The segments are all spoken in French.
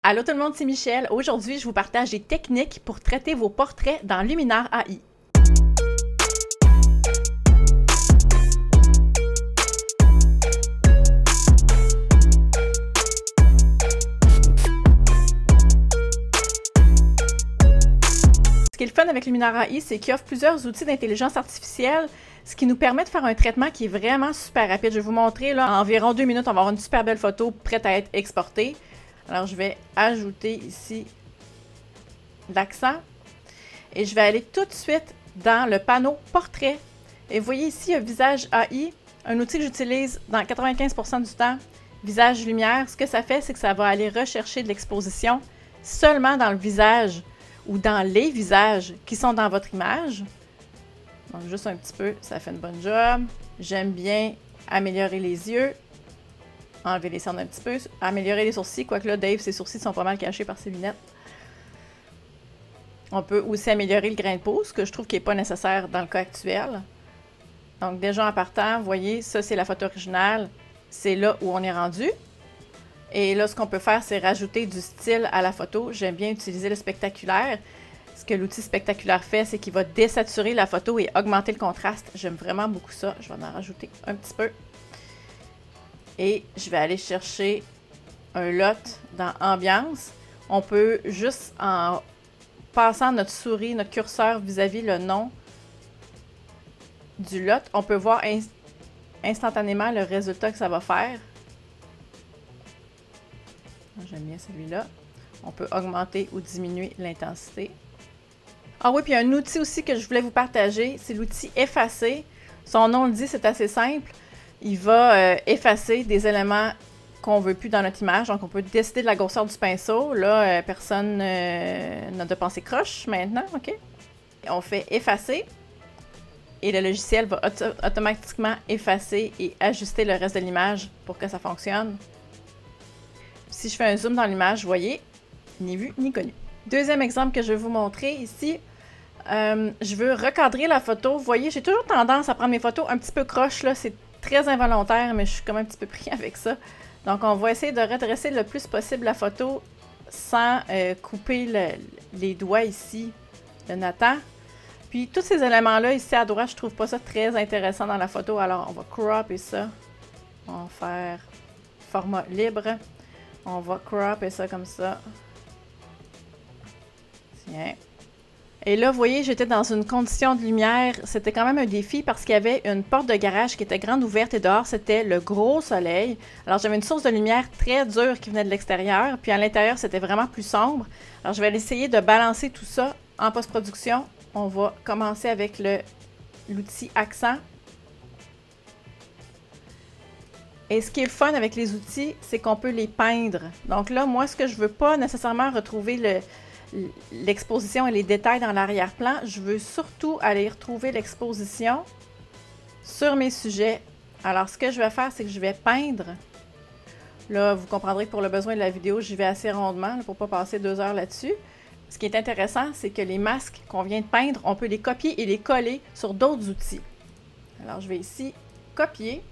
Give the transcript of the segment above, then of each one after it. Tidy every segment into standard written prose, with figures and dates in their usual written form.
Allô tout le monde, c'est Michel. Aujourd'hui, je vous partage des techniques pour traiter vos portraits dans Luminar AI. Ce qui est le fun avec Luminar AI, c'est qu'il offre plusieurs outils d'intelligence artificielle, ce qui nous permet de faire un traitement qui est vraiment super rapide. Je vais vous montrer, là, en environ 2 minutes, on va avoir une super belle photo prête à être exportée. Alors, je vais ajouter ici l'accent et je vais aller tout de suite dans le panneau Portrait. Et vous voyez ici, il y a Visage AI, un outil que j'utilise dans 95% du temps, Visage Lumière. Ce que ça fait, c'est que ça va aller rechercher de l'exposition seulement dans le visage ou dans les visages qui sont dans votre image. Donc, juste un petit peu, ça fait une bonne job. J'aime bien améliorer les yeux. Enlever les cernes un petit peu, améliorer les sourcils, quoique là, Dave, ses sourcils sont pas mal cachés par ses lunettes. On peut aussi améliorer le grain de peau, ce que je trouve qui n'est pas nécessaire dans le cas actuel. Donc déjà en partant, vous voyez, ça c'est la photo originale, c'est là où on est rendu. Et là, ce qu'on peut faire, c'est rajouter du style à la photo. J'aime bien utiliser le spectaculaire. Ce que l'outil spectaculaire fait, c'est qu'il va désaturer la photo et augmenter le contraste. J'aime vraiment beaucoup ça. Je vais en rajouter un petit peu. Et je vais aller chercher un lot dans Ambiance. On peut juste, en passant notre souris, notre curseur vis-à-vis le nom du lot, on peut voir instantanément le résultat que ça va faire. J'aime bien celui-là. On peut augmenter ou diminuer l'intensité. Ah oui, puis il y a un outil aussi que je voulais vous partager, c'est l'outil Effacer. Son nom le dit, c'est assez simple. Il va effacer des éléments qu'on ne veut plus dans notre image. Donc, on peut décider de la grosseur du pinceau. Là, personne n'a de pensée croche maintenant, OK? On fait effacer et le logiciel va automatiquement effacer et ajuster le reste de l'image pour que ça fonctionne. Si je fais un zoom dans l'image, vous voyez, ni vu ni connu. Deuxième exemple que je vais vous montrer ici. Je veux recadrer la photo. Vous voyez, j'ai toujours tendance à prendre mes photos un petit peu croche, là. C'est très involontaire, mais je suis comme un petit peu pris avec ça. Donc, on va essayer de redresser le plus possible la photo sans couper les doigts ici de Nathan. Puis, tous ces éléments-là ici à droite, je trouve pas ça très intéressant dans la photo. Alors, on va cropper ça. On va faire format libre. On va cropper ça comme ça. Tiens. Et là, vous voyez, j'étais dans une condition de lumière. C'était quand même un défi parce qu'il y avait une porte de garage qui était grande ouverte et dehors, c'était le gros soleil. Alors, j'avais une source de lumière très dure qui venait de l'extérieur. Puis à l'intérieur, c'était vraiment plus sombre. Alors, je vais essayer de balancer tout ça en post-production. On va commencer avec l'outil Accent. Et ce qui est le fun avec les outils, c'est qu'on peut les peindre. Donc là, moi, ce que je veux pas nécessairement retrouver l'exposition et les détails dans l'arrière-plan, je veux surtout aller retrouver l'exposition sur mes sujets. Alors, ce que je vais faire, c'est que je vais peindre. Là, vous comprendrez que pour le besoin de la vidéo, j'y vais assez rondement pour ne pas passer 2 heures là-dessus. Ce qui est intéressant, c'est que les masques qu'on vient de peindre, on peut les copier et les coller sur d'autres outils. Alors, je vais ici copier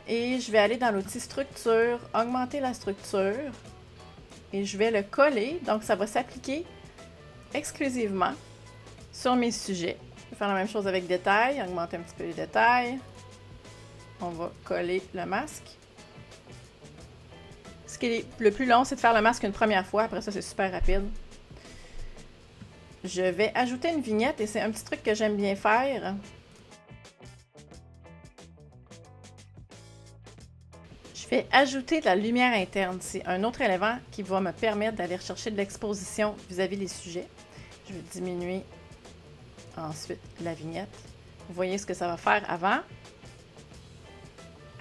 et je vais aller dans l'outil Structure, augmenter la structure. Et je vais le coller, donc ça va s'appliquer exclusivement sur mes sujets. Je vais faire la même chose avec détails, augmenter un petit peu les détails. On va coller le masque. Ce qui est le plus long, c'est de faire le masque une première fois, après ça c'est super rapide. Je vais ajouter une vignette et c'est un petit truc que j'aime bien faire. Je vais ajouter de la lumière interne. C'est un autre élément qui va me permettre d'aller rechercher de l'exposition vis-à-vis des sujets. Je vais diminuer ensuite la vignette. Vous voyez ce que ça va faire avant.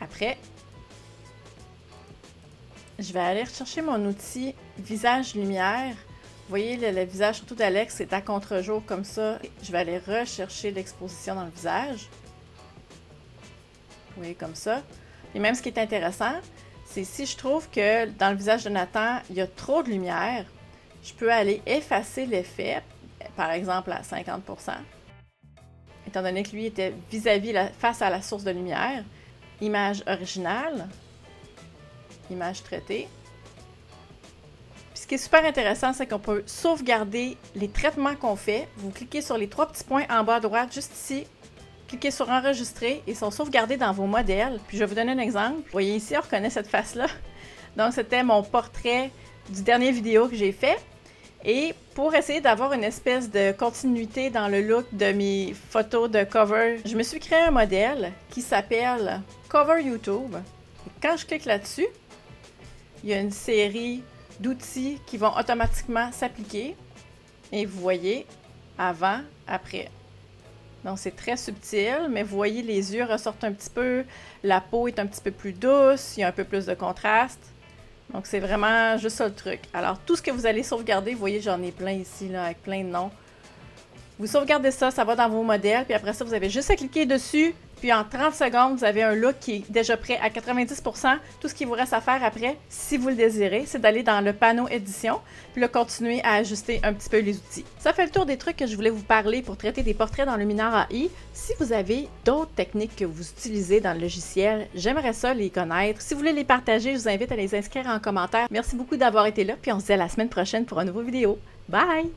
Après, je vais aller rechercher mon outil Visage Lumière. Vous voyez, le visage surtout d'Alex, c'est à contre-jour comme ça. Je vais aller rechercher l'exposition dans le visage. Vous voyez, comme ça. Et même ce qui est intéressant, c'est si je trouve que dans le visage de Nathan, il y a trop de lumière, je peux aller effacer l'effet, par exemple à 50%. Étant donné que lui était face à la source de lumière, image originale, image traitée. Ce qui est super intéressant, c'est qu'on peut sauvegarder les traitements qu'on fait. Vous cliquez sur les 3 petits points en bas à droite, juste ici. Cliquez sur enregistrer, ils sont sauvegardés dans vos modèles. Puis je vais vous donner un exemple. Vous voyez ici, on reconnaît cette face-là. Donc c'était mon portrait du dernier vidéo que j'ai fait. Et pour essayer d'avoir une espèce de continuité dans le look de mes photos de cover, je me suis créé un modèle qui s'appelle Cover YouTube. Et quand je clique là-dessus, il y a une série d'outils qui vont automatiquement s'appliquer. Et vous voyez, avant, après. Donc c'est très subtil, mais vous voyez, les yeux ressortent un petit peu, la peau est un petit peu plus douce, il y a un peu plus de contraste. Donc c'est vraiment juste ça le truc. Alors tout ce que vous allez sauvegarder, vous voyez, j'en ai plein ici, là, avec plein de noms. Vous sauvegardez ça, ça va dans vos modèles, puis après ça, vous avez juste à cliquer dessus, puis en 30 secondes, vous avez un look qui est déjà prêt à 90%. Tout ce qu'il vous reste à faire après, si vous le désirez, c'est d'aller dans le panneau édition, puis là, continuer à ajuster un petit peu les outils. Ça fait le tour des trucs que je voulais vous parler pour traiter des portraits dans Luminar AI. Si vous avez d'autres techniques que vous utilisez dans le logiciel, j'aimerais ça les connaître. Si vous voulez les partager, je vous invite à les inscrire en commentaire. Merci beaucoup d'avoir été là, puis on se dit à la semaine prochaine pour une nouvelle vidéo. Bye!